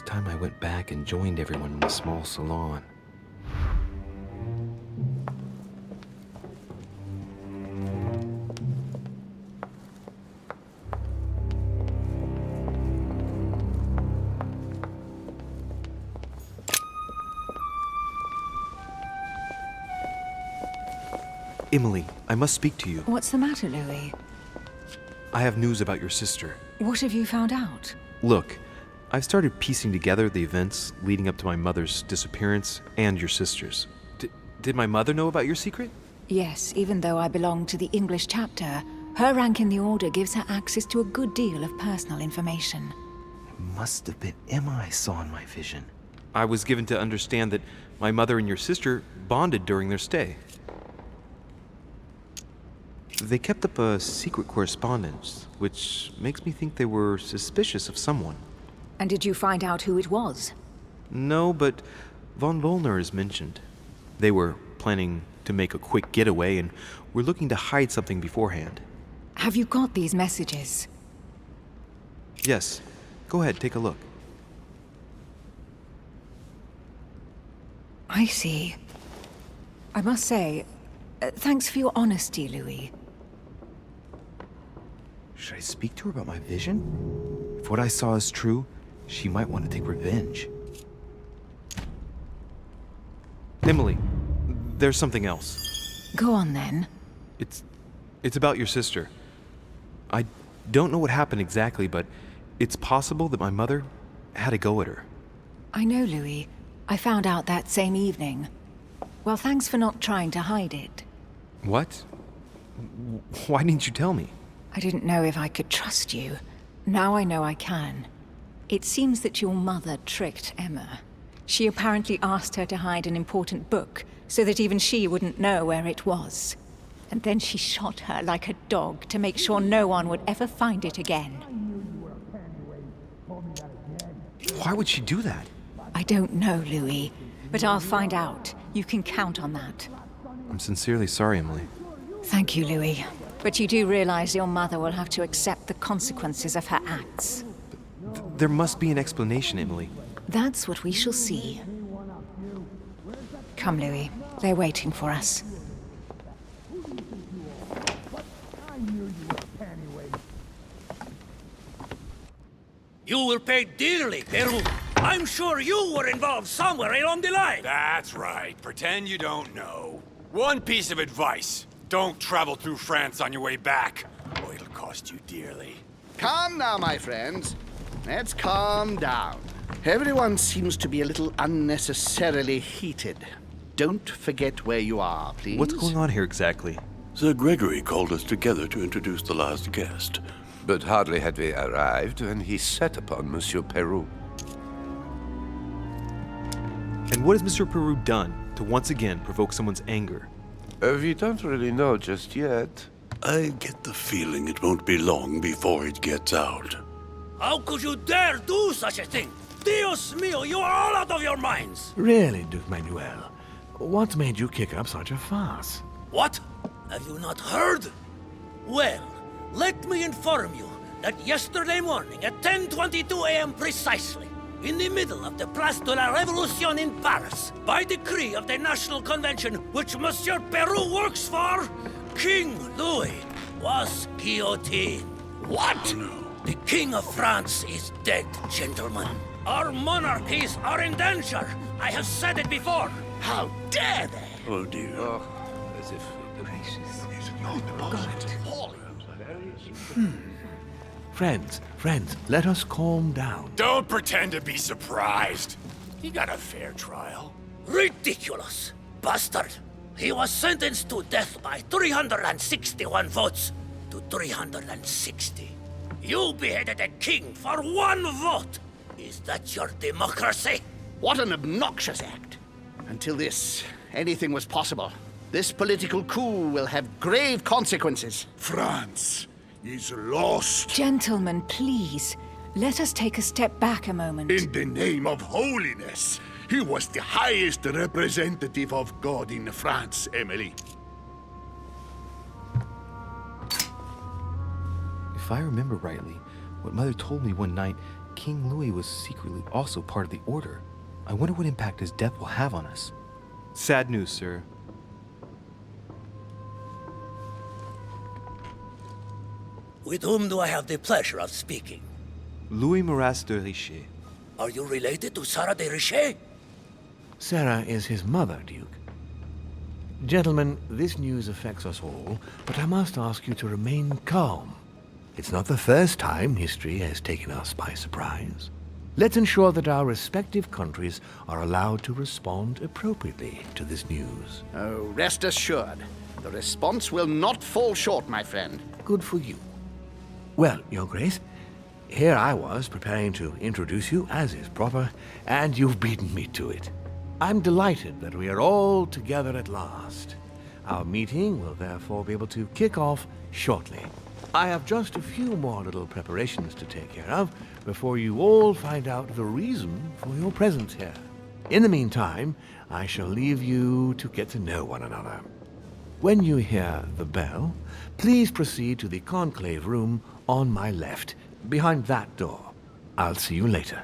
it's time I went back and joined everyone in the small salon. Emily, I must speak to you. What's the matter, Louis? I have news about your sister. What have you found out? Look, I've started piecing together the events leading up to my mother's disappearance and your sister's. Did my mother know about your secret? Yes, even though I belong to the English chapter, her rank in the Order gives her access to a good deal of personal information. It must have been Emma I saw in my vision. I was given to understand that my mother and your sister bonded during their stay. They kept up a secret correspondence, which makes me think they were suspicious of someone. And did you find out who it was? No, but von Wollner is mentioned. They were planning to make a quick getaway and were looking to hide something beforehand. Have you got these messages? Yes. Go ahead, take a look. I see. I must say, thanks for your honesty, Louis. Should I speak to her about my vision? If what I saw is true, she might want to take revenge. Emily, there's something else. Go on, then. It's about your sister. I don't know what happened exactly, but it's possible that my mother had a go at her. I know, Louis. I found out that same evening. Well, thanks for not trying to hide it. What? Why didn't you tell me? I didn't know if I could trust you. Now I know I can. It seems that your mother tricked Emma. She apparently asked her to hide an important book, so that even she wouldn't know where it was. And then she shot her like a dog to make sure no one would ever find it again. Why would she do that? I don't know, Louis, but I'll find out. You can count on that. I'm sincerely sorry, Emily. Thank you, Louis. But you do realize your mother will have to accept the consequences of her acts. There must be an explanation, Emily. That's what we shall see. Come, Louis. They're waiting for us. You will pay dearly, Peru. I'm sure you were involved somewhere along the line. That's right. Pretend you don't know. One piece of advice. Don't travel through France on your way back, or it'll cost you dearly. Calm now, my friends. Let's calm down. Everyone seems to be a little unnecessarily heated. Don't forget where you are, please. What's going on here exactly? Sir Gregory called us together to introduce the last guest. But hardly had we arrived when he set upon Monsieur Peru. And what has Monsieur Peru done to once again provoke someone's anger? We don't really know just yet. I get the feeling it won't be long before it gets out. How could you dare do such a thing? Dios mío, you are all out of your minds! Really, Duke Manuel? What made you kick up such a fuss? What? Have you not heard? Well, let me inform you that yesterday morning at 10:22 a.m. precisely, in the middle of the Place de la Révolution in Paris, by decree of the National Convention which Monsieur Peru works for, King Louis was guillotined. What? The King of France is dead, gentlemen. Our monarchies are in danger. I have said it before. How dare they? Oh dear. Oh, as if... Friends, let us calm down. Don't pretend to be surprised. He got a fair trial. Ridiculous! Bastard! He was sentenced to death by 361 votes to 360. You beheaded a king for one vote! Is that your democracy? What an obnoxious act. Until this, anything was possible. This political coup will have grave consequences. France is lost. Gentlemen, please. Let us take a step back a moment. In the name of holiness. He was the highest representative of God in France, Emily. If I remember rightly, what Mother told me one night King Louis was secretly also part of the Order. I wonder what impact his death will have on us. Sad news, sir. With whom do I have the pleasure of speaking? Louis de Richet. Are you related to Sarah de Richet? Sarah is his mother, Duke. Gentlemen, this news affects us all, but I must ask you to remain calm. It's not the first time history has taken us by surprise. Let's ensure that our respective countries are allowed to respond appropriately to this news. Oh, rest assured, the response will not fall short, my friend. Good for you. Well, Your Grace, here I was preparing to introduce you as is proper, and you've beaten me to it. I'm delighted that we are all together at last. Our meeting will therefore be able to kick off shortly. I have just a few more little preparations to take care of before you all find out the reason for your presence here. In the meantime, I shall leave you to get to know one another. When you hear the bell, please proceed to the conclave room on my left, behind that door. I'll see you later.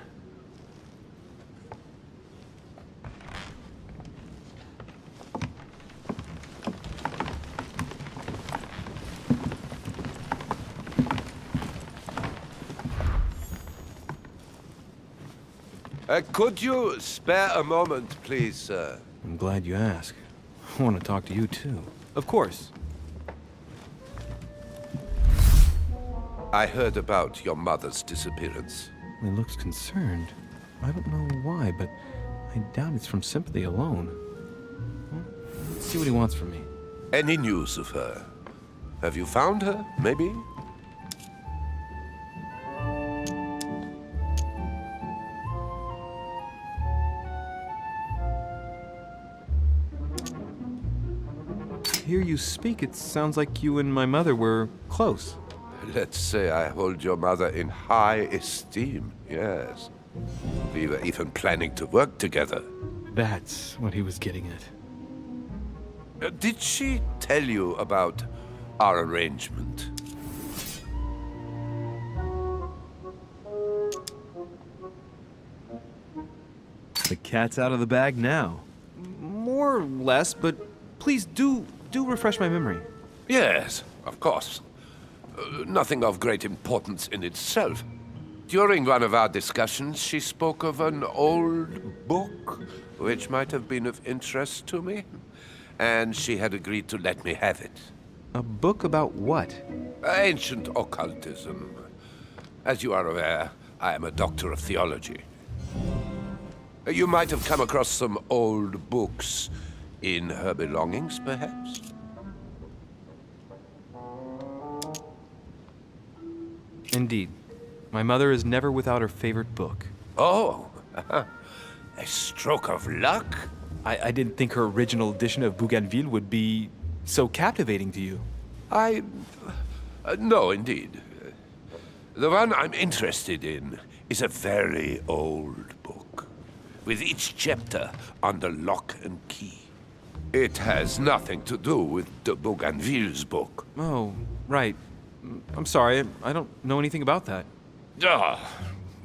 Could you spare a moment, please, sir? I'm glad you asked. I want to talk to you, too. Of course. I heard about your mother's disappearance. He looks concerned. I don't know why, but I doubt it's from sympathy alone. Well, let's see what he wants from me. Any news of her? Have you found her, maybe? Hear you speak, it sounds like you and my mother were close. Let's say I hold your mother in high esteem, yes. We were even planning to work together. That's what he was getting at. Did she tell you about our arrangement? The cat's out of the bag now. More or less, but please do refresh my memory. Yes, of course. Nothing of great importance in itself. During one of our discussions, she spoke of an old book, which might have been of interest to me, and she had agreed to let me have it. A book about what? Ancient occultism. As you are aware, I am a doctor of theology. You might have come across some old books in her belongings, perhaps? Indeed. My mother is never without her favorite book. Oh, a stroke of luck? I didn't think her original edition of Bougainville would be so captivating to you. No, indeed. The one I'm interested in is a very old book, with each chapter under lock and key. It has nothing to do with de Bougainville's book. Oh, right. I'm sorry, I don't know anything about that. Ah,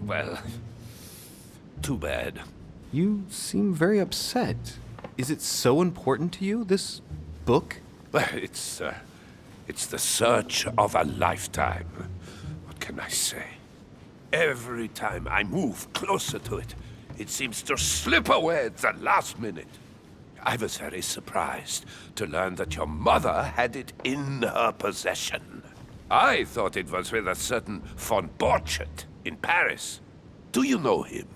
well, too bad. You seem very upset. Is it so important to you, this book? Well, it's the search of a lifetime. What can I say? Every time I move closer to it, it seems to slip away at the last minute. I was very surprised to learn that your mother had it in her possession. I thought it was with a certain von Borchet in Paris. Do you know him?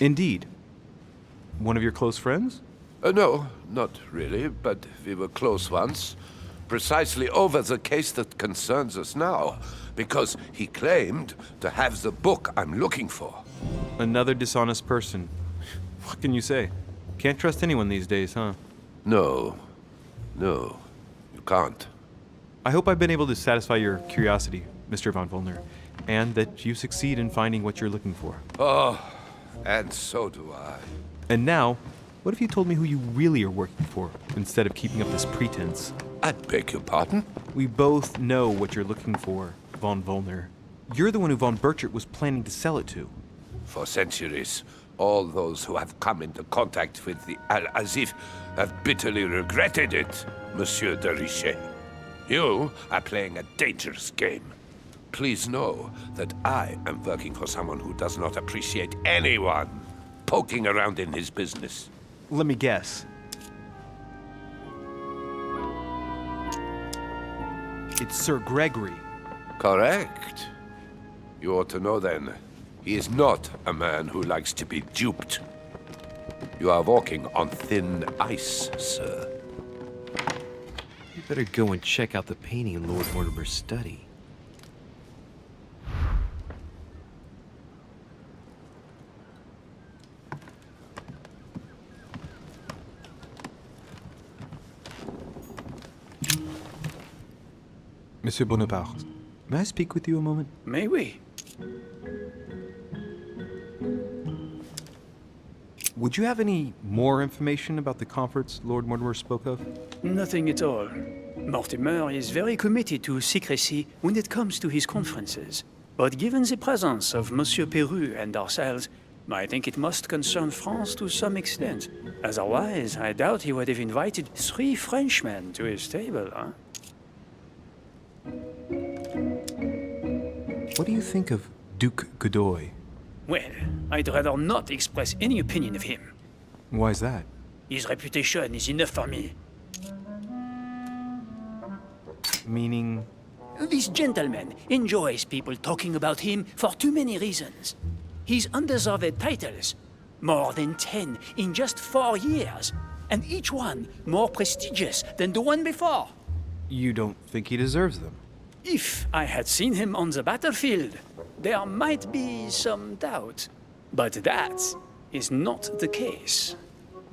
Indeed. One of your close friends? No, not really, but we were close once. Precisely over the case that concerns us now, because he claimed to have the book I'm looking for. Another dishonest person. What can you say? Can't trust anyone these days, huh? No, you can't. I hope I've been able to satisfy your curiosity, Mr. von Wollner, and that you succeed in finding what you're looking for. Oh, and so do I. And now, what if you told me who you really are working for, instead of keeping up this pretense? I beg your pardon? We both know what you're looking for, von Volner. You're the one who von Burchard was planning to sell it to. For centuries, all those who have come into contact with the Al-Azif have bitterly regretted it, Monsieur de Richet. You are playing a dangerous game. Please know that I am working for someone who does not appreciate anyone poking around in his business. Let me guess. It's Sir Gregory. Correct. You ought to know then, he is not a man who likes to be duped. You are walking on thin ice, sir. You better go and check out the painting in Lord Mortimer's study. Monsieur Bonaparte, may I speak with you a moment? May we? Would you have any more information about the conference Lord Mortimer spoke of? Nothing at all. Mortimer is very committed to secrecy when it comes to his conferences. But given the presence of Monsieur Peru and ourselves, I think it must concern France to some extent. Otherwise, I doubt he would have invited 3 Frenchmen to his table, huh? What do you think of Duke Godoy? Well, I'd rather not express any opinion of him. Why is that? His reputation is enough for me. Meaning? This gentleman enjoys people talking about him for too many reasons. His undeserved titles, more than 10 in just 4 years, and each one more prestigious than the one before. You don't think he deserves them? If I had seen him on the battlefield, there might be some doubt. But that is not the case.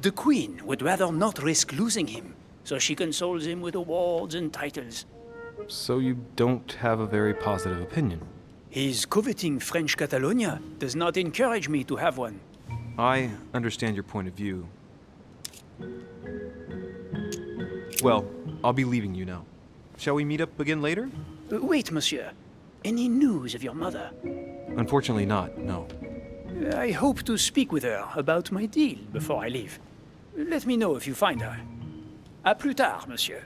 The Queen would rather not risk losing him, so she consoles him with awards and titles. So you don't have a very positive opinion? His coveting French Catalonia does not encourage me to have one. I understand your point of view. Well, I'll be leaving you now. Shall we meet up again later? Wait, monsieur. Any news of your mother? Unfortunately not, no. I hope to speak with her about my deal before I leave. Let me know if you find her. À plus tard, monsieur.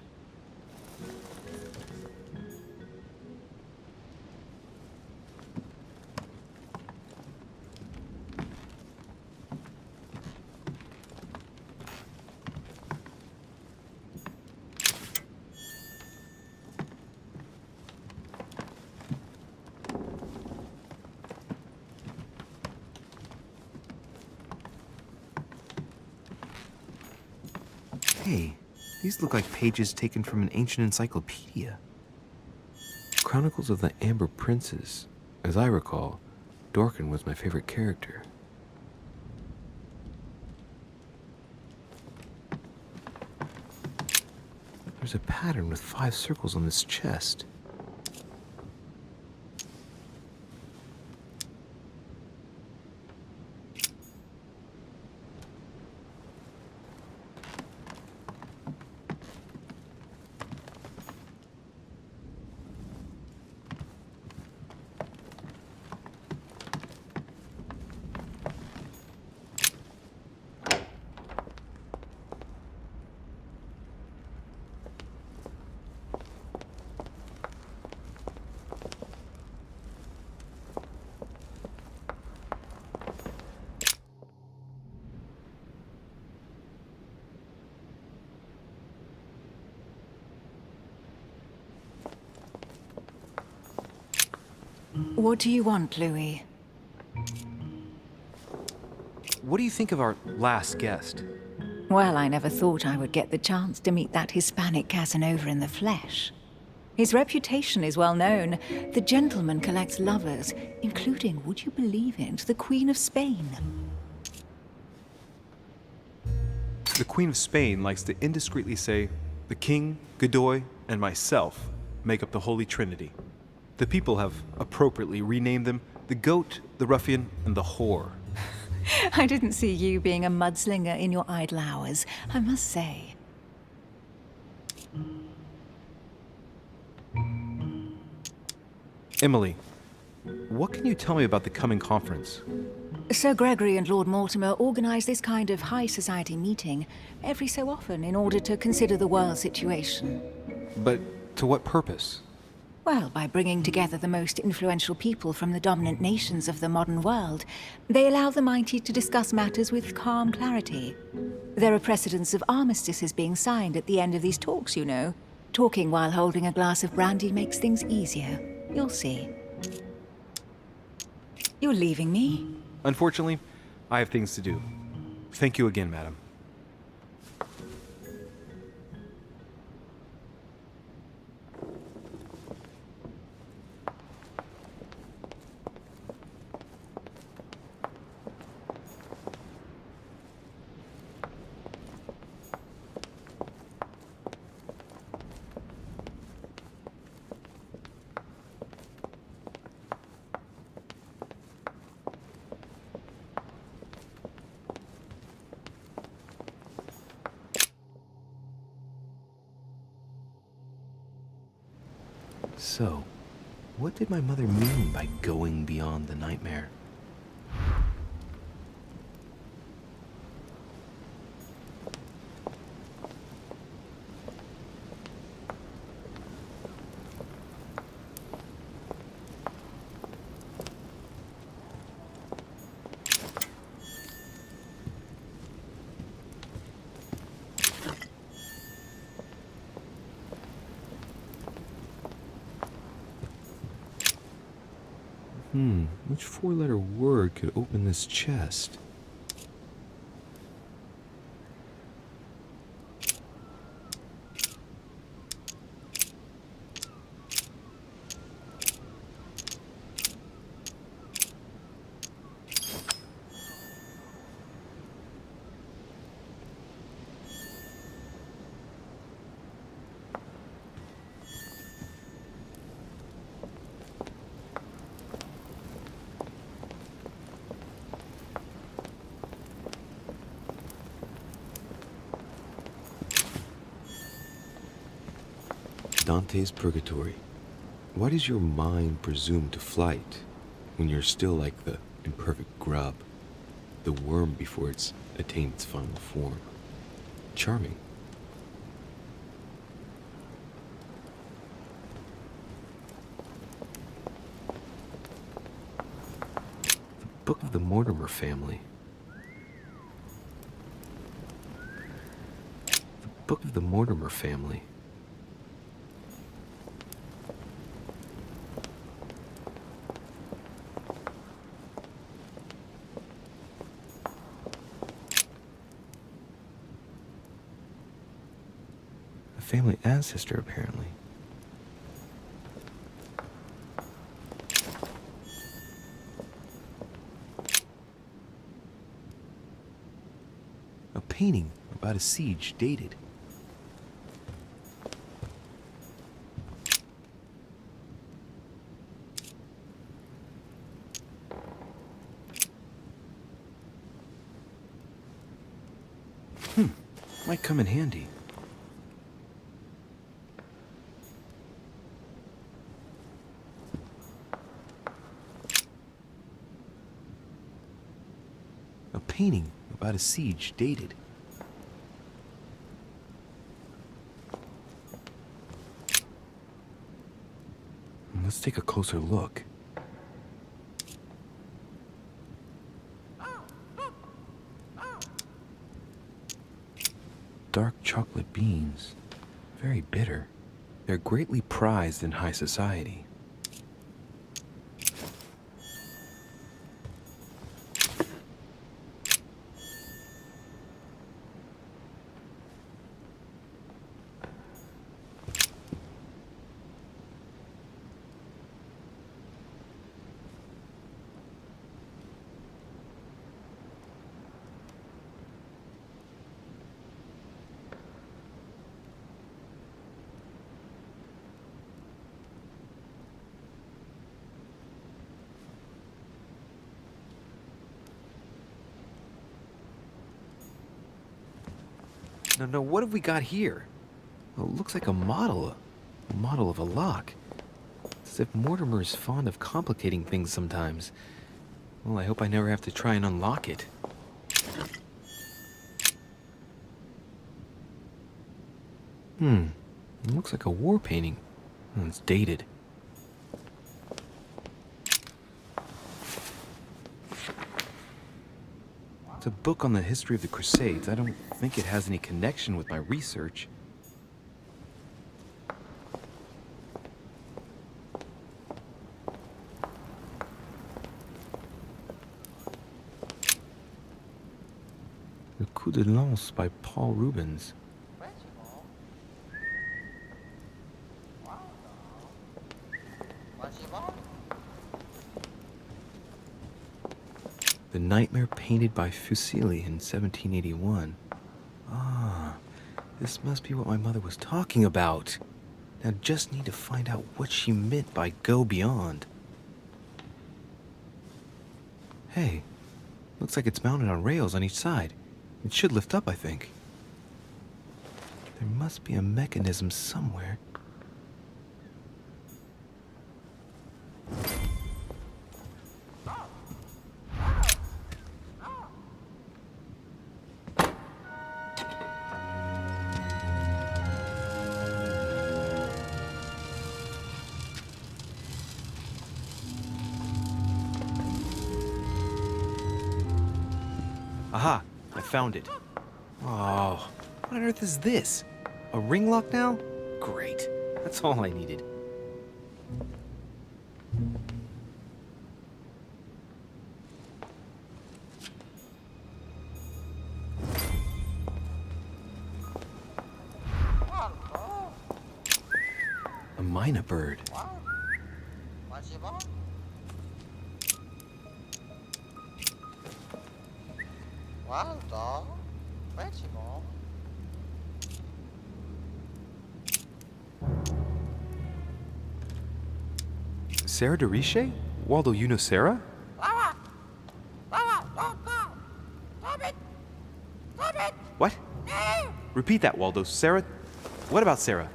Hey, these look like pages taken from an ancient encyclopedia. Chronicles of the Amber Princes. As I recall, Dorkin was my favorite character. There's a pattern with 5 circles on this chest. What do you want, Louis? What do you think of our last guest? Well, I never thought I would get the chance to meet that Hispanic Casanova in the flesh. His reputation is well known. The gentleman collects lovers, including, would you believe it, the Queen of Spain. The Queen of Spain likes to indiscreetly say, the King, Godoy, and myself make up the Holy Trinity. The people have appropriately renamed them the Goat, the Ruffian, and the Whore. I didn't see you being a mudslinger in your idle hours, I must say. Emily, what can you tell me about the coming conference? Sir Gregory and Lord Mortimer organize this kind of high society meeting every so often in order to consider the world situation. But to what purpose? Well, by bringing together the most influential people from the dominant nations of the modern world, they allow the mighty to discuss matters with calm clarity. There are precedents of armistices being signed at the end of these talks, you know. Talking while holding a glass of brandy makes things easier. You'll see. You're leaving me? Unfortunately, I have things to do. Thank you again, madam. So, what did my mother mean by going beyond the nightmare? Which four-letter word could open this chest? Dante's Purgatory. Why does your mind presume to flight when you're still like the imperfect grub, the worm before it's attained its final form? Charming. The Book of the Mortimer family. The Book of the Mortimer family. Family ancestor, apparently. A painting about a siege dated. Might come in handy. A painting about a siege dated. Let's take a closer look. Dark chocolate beans. Very bitter. They're greatly prized in high society. No, what have we got here? Well, it looks like a model of a lock. It's as if Mortimer is fond of complicating things sometimes. Well, I hope I never have to try and unlock it. It looks like a war painting. Oh, it's dated. It's a book on the history of the Crusades. I don't think it has any connection with my research. Le Coup de Lance by Paul Rubens. The Nightmare painted by Fuseli in 1781. Ah, this must be what my mother was talking about. Now just need to find out what she meant by go beyond. Hey, looks like it's mounted on rails on each side. It should lift up, I think. There must be a mechanism somewhere. Aha! I found it. Oh, what on earth is this? A ring lock now? Great. That's all I needed. A myna bird. Sarah de Richet? Waldo, you know Sarah? What? Repeat that, Waldo. Sarah? What about Sarah?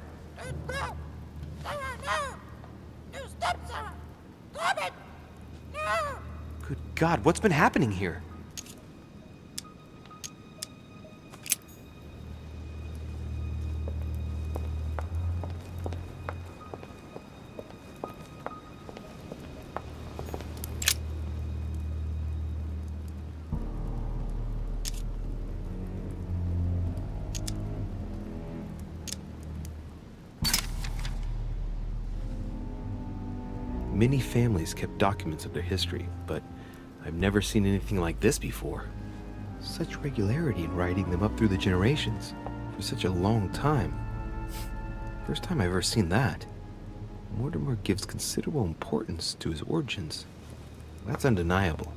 Good God, what's been happening here? Many families kept documents of their history, but I've never seen anything like this before. Such regularity in writing them up through the generations for such a long time. First time I've ever seen that. Mortimer gives considerable importance to his origins. That's undeniable.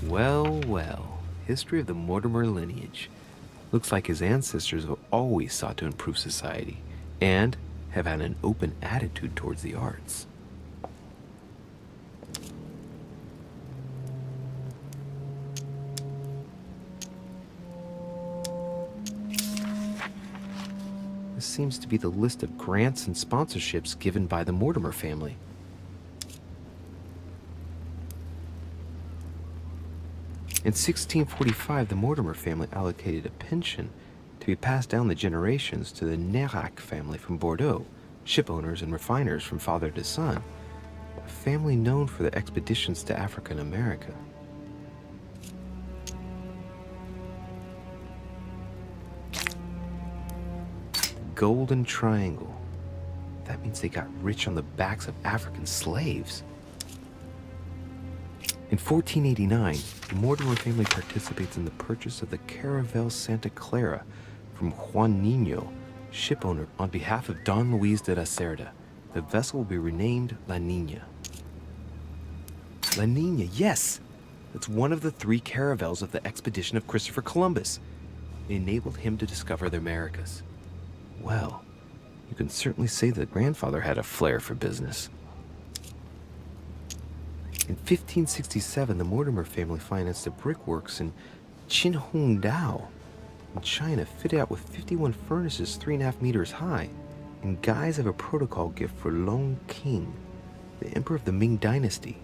Well, well. History of the Mortimer lineage. Looks like his ancestors have always sought to improve society and have had an open attitude towards the arts. This seems to be the list of grants and sponsorships given by the Mortimer family. In 1645, the Mortimer family allocated a pension to be passed down the generations to the Nérac family from Bordeaux, ship owners and refiners from father to son, a family known for their expeditions to Africa and America. The Golden Triangle. That means they got rich on the backs of African slaves. In 1489, the Mortimer family participates in the purchase of the Caravel Santa Clara from Juan Niño, shipowner, on behalf of Don Luis de la Cerda. The vessel will be renamed La Niña. La Niña, yes! That's one of the 3 caravels of the expedition of Christopher Columbus. It enabled him to discover the Americas. Well, you can certainly say that grandfather had a flair for business. In 1567, the Mortimer family financed the brickworks in Qinhongdao. in China fitted out with 51 furnaces 3.5 meters high, in guise of a protocol gift for Long King, the emperor of the Ming Dynasty.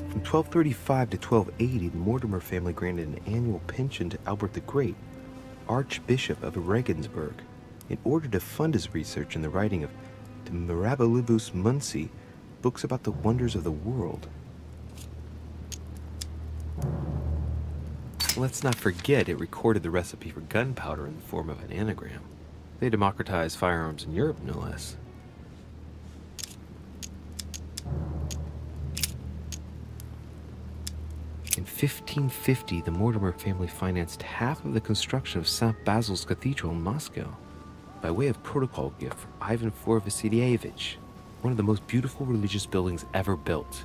From 1235 to 1280, the Mortimer family granted an annual pension to Albert the Great, Archbishop of Regensburg, in order to fund his research in the writing of De Mirabilibus Munci, books about the wonders of the world. Let's not forget it recorded the recipe for gunpowder in the form of an anagram. They democratized firearms in Europe, no less. In 1550, the Mortimer family financed half of the construction of St. Basil's Cathedral in Moscow by way of protocol gift for Ivan IV Vasilievich, one of the most beautiful religious buildings ever built.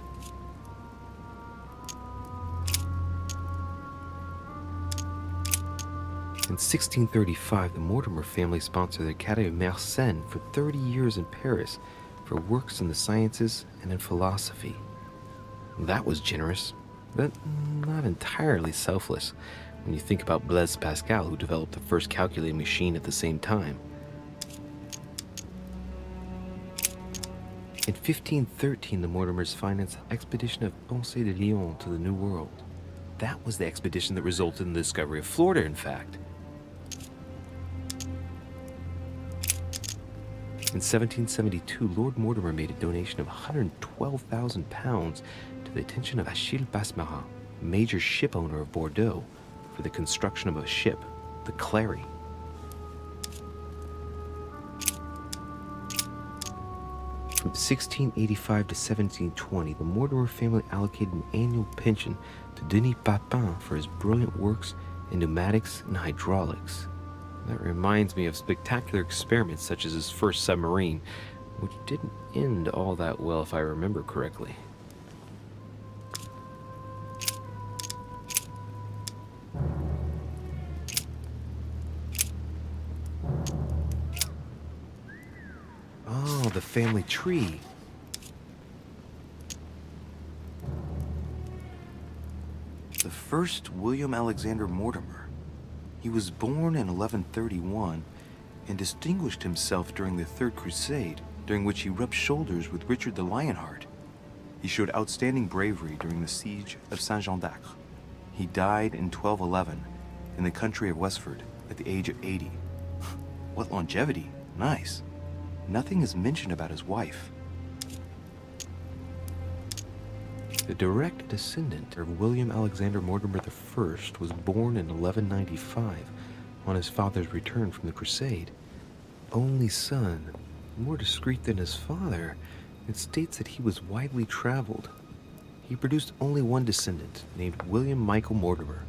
In 1635, the Mortimer family sponsored the Academy of Mersenne for 30 years in Paris for works in the sciences and in philosophy. That was generous, but not entirely selfless when you think about Blaise Pascal, who developed the first calculating machine at the same time. In 1513, the Mortimers financed the expedition of Ponce de Leon to the New World. That was the expedition that resulted in the discovery of Florida, in fact. In 1772, Lord Mortimer made a donation of £112,000 to the attention of Achille Basmarin, major ship owner of Bordeaux, for the construction of a ship, the Clary. From 1685 to 1720, the Mortimer family allocated an annual pension to Denis Papin for his brilliant works in pneumatics and hydraulics. That reminds me of spectacular experiments such as his first submarine, which didn't end all that well if I remember correctly. Oh, the family tree. The first William Alexander Mortimer. He was born in 1131 and distinguished himself during the Third Crusade, during which he rubbed shoulders with Richard the Lionheart. He showed outstanding bravery during the siege of Saint-Jean d'Acre. He died in 1211 in the country of Westford at the age of 80. What longevity! Nice. Nothing is mentioned about his wife. The direct descendant of William Alexander Mortimer I was born in 1195 on his father's return from the Crusade. Only son, more discreet than his father, it states that he was widely traveled. He produced only one descendant, named William Michael Mortimer.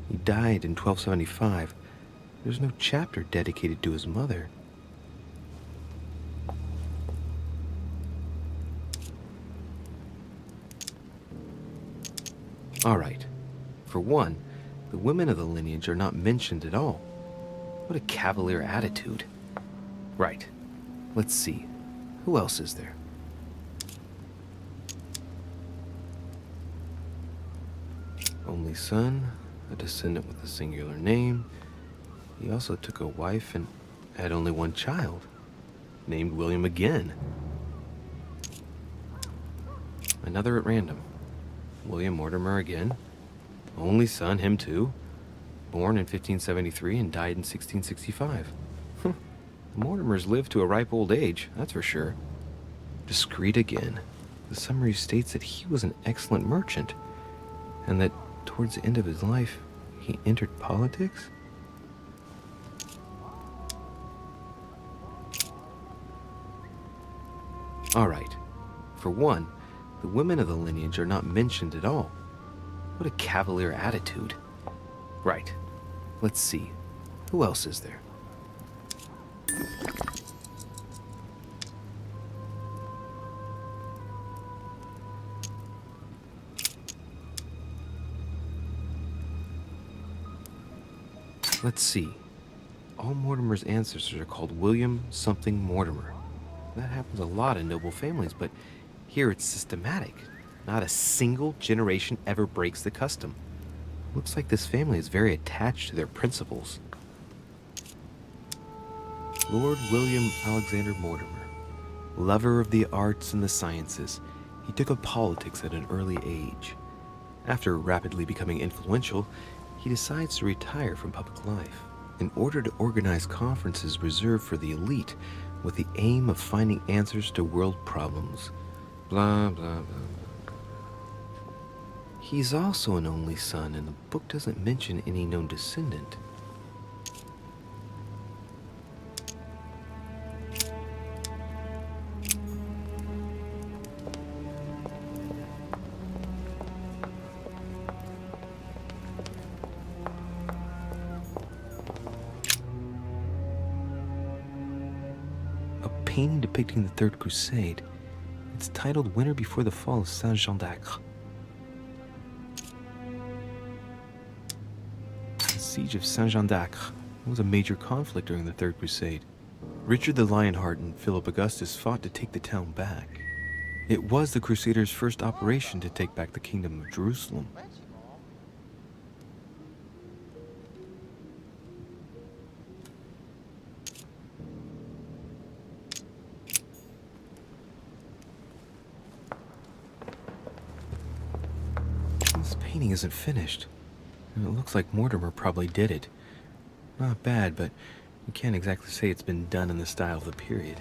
He died in 1275. There's no chapter dedicated to his mother. All right. For one, the women of the lineage are not mentioned at all. What a cavalier attitude. Right. Let's see. Who else is there? Only son, a descendant with a singular name. He also took a wife and had only one child, named William again. Another at random. William Mortimer again. Only son, him too. Born in 1573 and died in 1665. The Mortimers lived to a ripe old age, that's for sure. Discreet again. The summary states that he was an excellent merchant, and that towards the end of his life, he entered politics? All right. For one, the women of the lineage are not mentioned at all. What a cavalier attitude. Right. Let's see. Who else is there? Let's see. All Mortimer's ancestors are called William something Mortimer. That happens a lot in noble families, but here it's systematic. Not a single generation ever breaks the custom. Looks like this family is very attached to their principles. Lord William Alexander Mortimer. Lover of the arts and the sciences, he took up politics at an early age. After rapidly becoming influential, he decides to retire from public life in order to organize conferences reserved for the elite with the aim of finding answers to world problems. Blah, blah, blah. He's also an only son, and the book doesn't mention any known descendant. Painting depicting the Third Crusade. It's titled Winter Before the Fall of Saint-Jean d'Acre. The Siege of Saint-Jean d'Acre was a major conflict during the Third Crusade. Richard the Lionheart and Philip Augustus fought to take the town back. It was the Crusaders' first operation to take back the Kingdom of Jerusalem. Painting isn't finished, and it looks like Mortimer probably did it. Not bad, but you can't exactly say it's been done in the style of the period.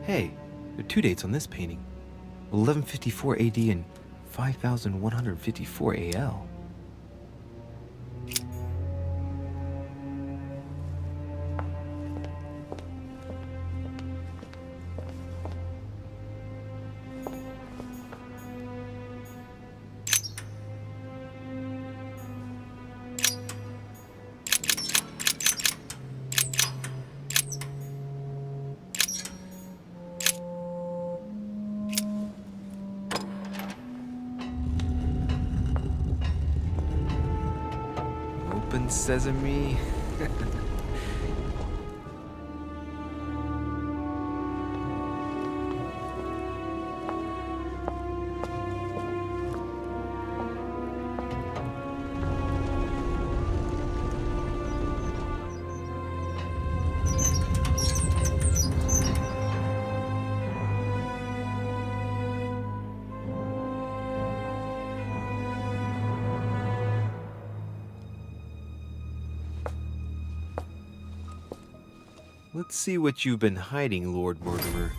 Hey, there are two dates on this painting. 1154 AD and 5154 AL. Open sesame. Let's see what you've been hiding, Lord Mortimer.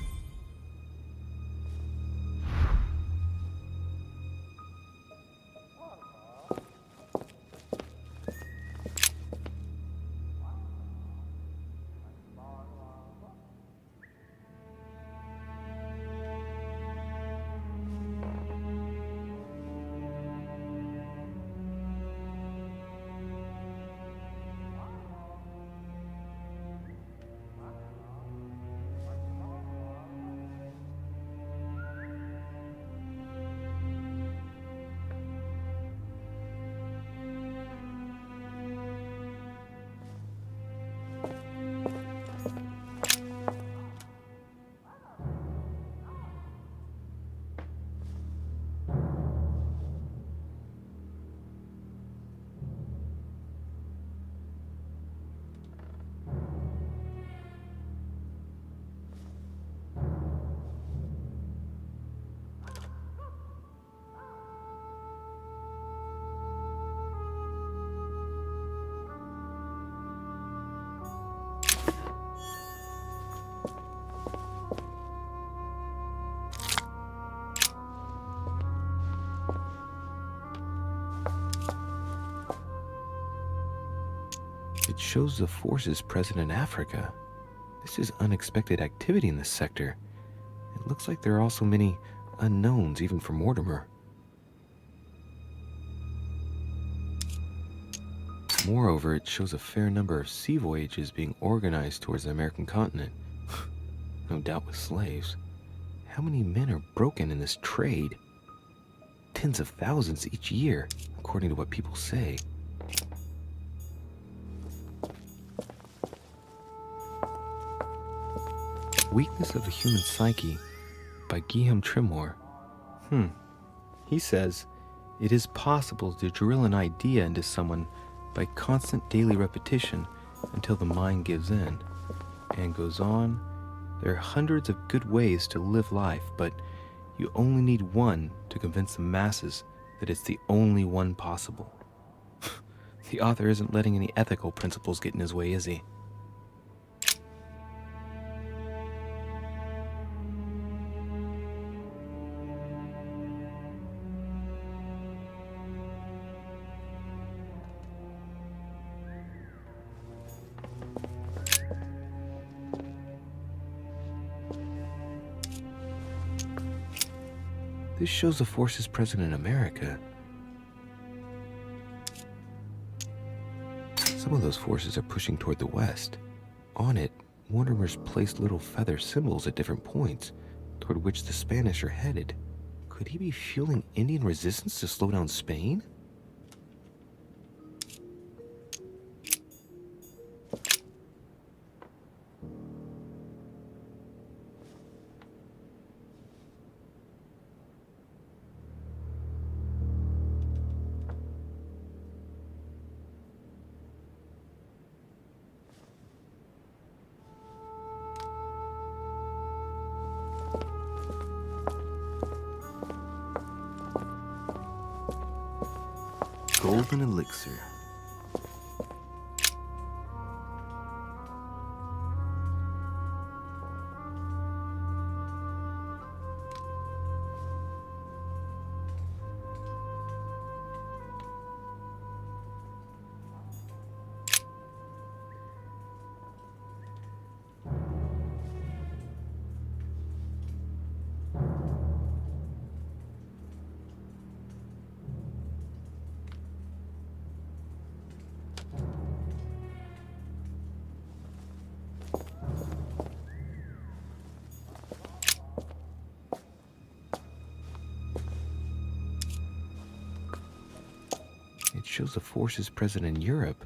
It shows the forces present in Africa. This is unexpected activity in this sector. It looks like there are also many unknowns, even for Mortimer. Moreover, it shows a fair number of sea voyages being organized towards the American continent. No doubt with slaves. How many men are broken in this trade? Tens of thousands each year, according to what people say. Weakness of the Human Psyche by Guillaume Tremor. He says, it is possible to drill an idea into someone by constant daily repetition until the mind gives in. And goes on, there are hundreds of good ways to live life, but you only need one to convince the masses that it's the only one possible. The author isn't letting any ethical principles get in his way, is he? This shows the forces present in America. Some of those forces are pushing toward the west. On it, Mortimer's placed little feather symbols at different points, toward which the Spanish are headed. Could he be fueling Indian resistance to slow down Spain? Golden elixir. It shows the forces present in Europe.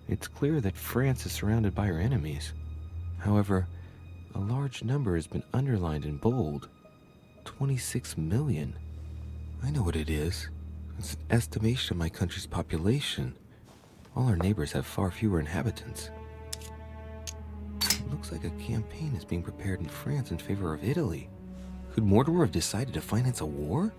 It's clear that France is surrounded by her enemies. However, a large number has been underlined in bold. 26 million. I know what it is. It's an estimation of my country's population. All our neighbors have far fewer inhabitants. It looks like a campaign is being prepared in France in favor of Italy. Could Mortimer have decided to finance a war?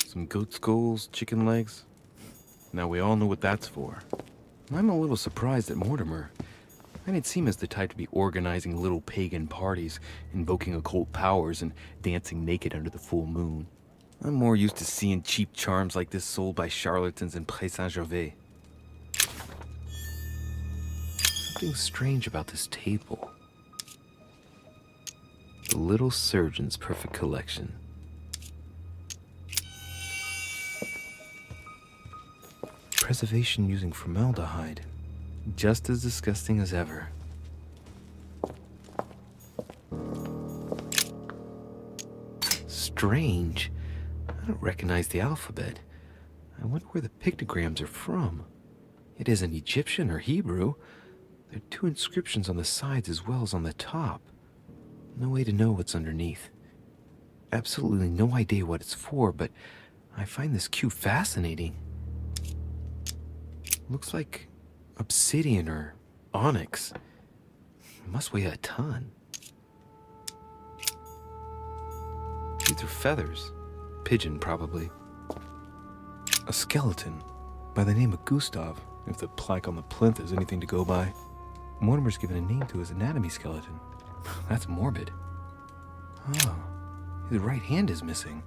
Some goat skulls, chicken legs. Now we all know what that's for. I'm a little surprised at Mortimer. I didn't seem as the type to be organizing little pagan parties, invoking occult powers, and dancing naked under the full moon. I'm more used to seeing cheap charms like this sold by charlatans in Pré Saint-Gervais. Something strange about this table. The Little Surgeon's Perfect Collection. Preservation using formaldehyde. Just as disgusting as ever. Strange. I don't recognize the alphabet. I wonder where the pictograms are from. It isn't Egyptian or Hebrew. There are two inscriptions on the sides as well as on the top. No way to know what's underneath. Absolutely no idea what it's for, but I find this cube fascinating. Looks like obsidian or onyx. It must weigh a ton. These are feathers. Pigeon, probably. A skeleton by the name of Gustav, if the plaque on the plinth is anything to go by. Mortimer's given a name to his anatomy skeleton. That's morbid. Oh, his right hand is missing.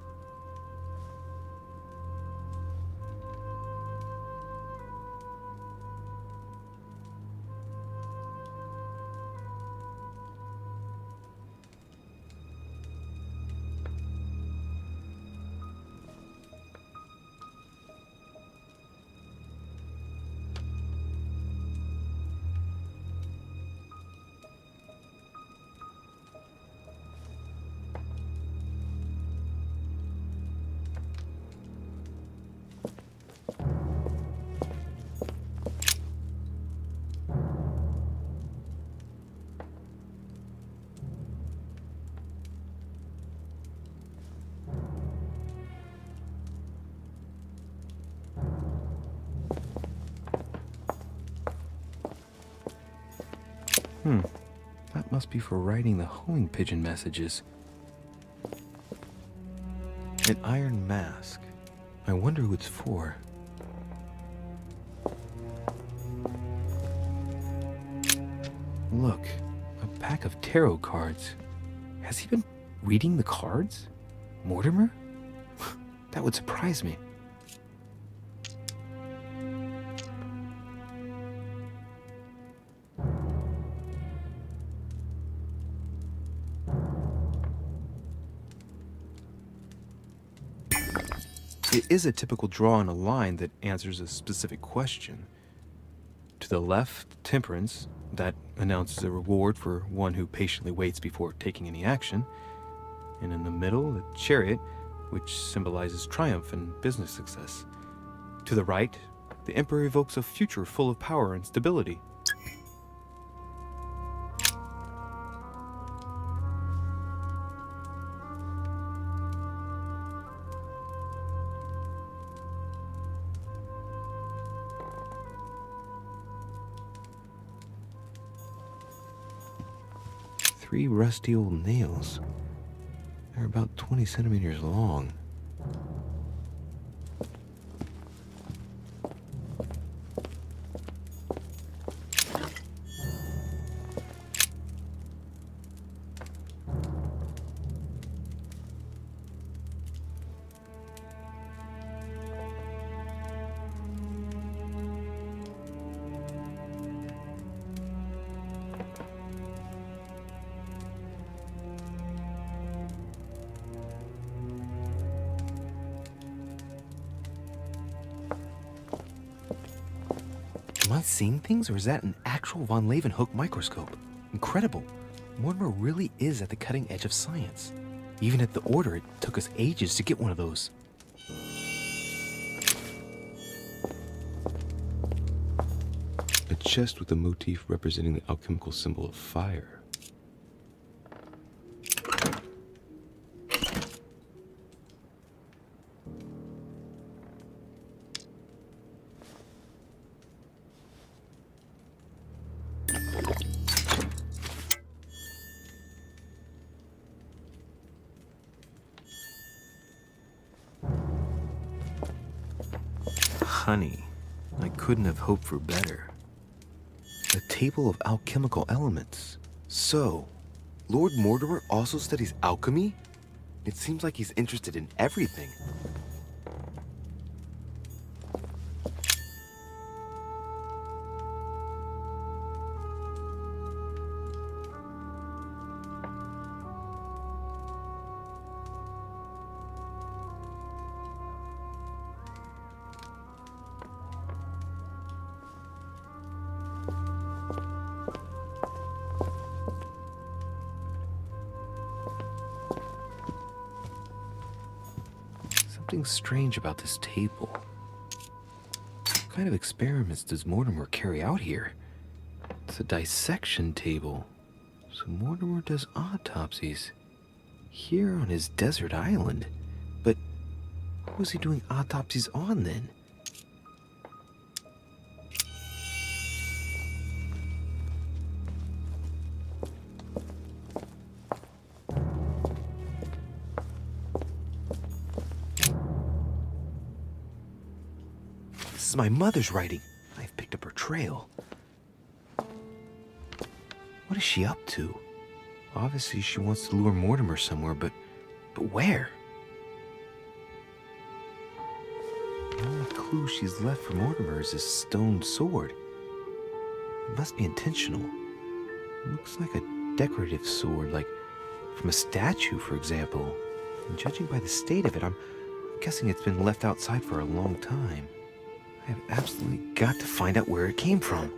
That must be for writing the homing pigeon messages. An iron mask. I wonder who it's for. Look, a pack of tarot cards. Has he been reading the cards? Mortimer? That would surprise me. It is a typical draw on a line that answers a specific question. To the left, temperance, that announces a reward for one who patiently waits before taking any action. And in the middle, the chariot, which symbolizes triumph and business success. To the right, the emperor evokes a future full of power and stability. Three rusty old nails. They're about 20 centimeters long. Am I seeing things, or is that an actual von Leeuwenhoek microscope? Incredible. Mortimer really is at the cutting edge of science. Even at the Order, it took us ages to get one of those. A chest with a motif representing the alchemical symbol of fire. Honey, I couldn't have hoped for better. A table of alchemical elements. So, Lord Mortimer also studies alchemy? It seems like he's interested in everything. Something strange about this table. What kind of experiments does Mortimer carry out here? It's a dissection table. So Mortimer does autopsies here on his desert island. But what was he doing autopsies on then? This is my mother's writing. I've picked up her trail. What is she up to? Obviously, she wants to lure Mortimer somewhere, but where? The only clue she's left for Mortimer is this stone sword. It must be intentional. It looks like a decorative sword, like from a statue, for example. And judging by the state of it, I'm guessing it's been left outside for a long time. I have absolutely got to find out where it came from.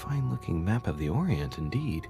fine-looking map of the Orient, indeed.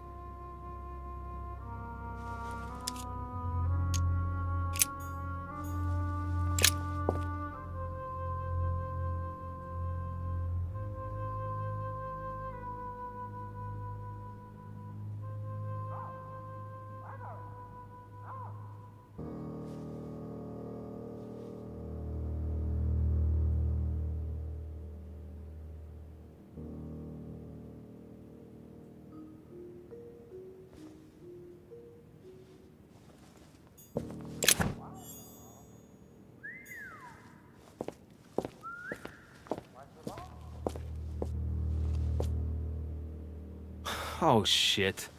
Oh, shit.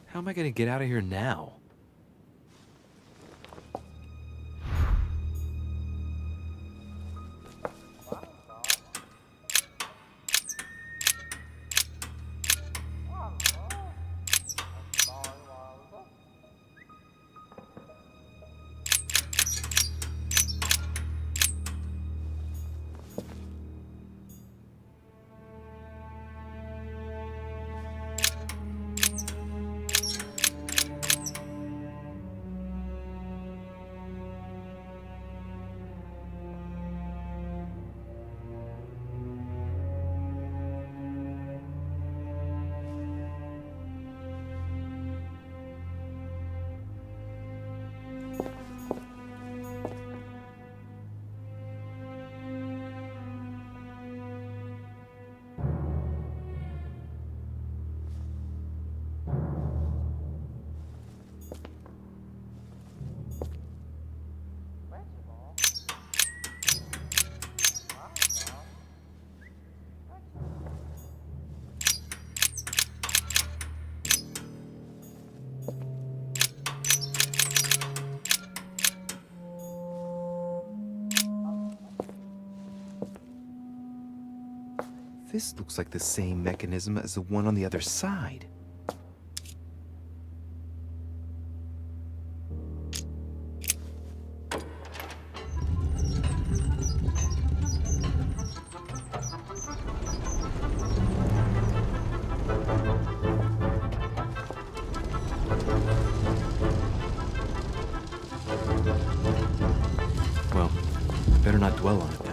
How am I gonna get out of here now? This looks like the same mechanism as the one on the other side. Well, better not dwell on it then.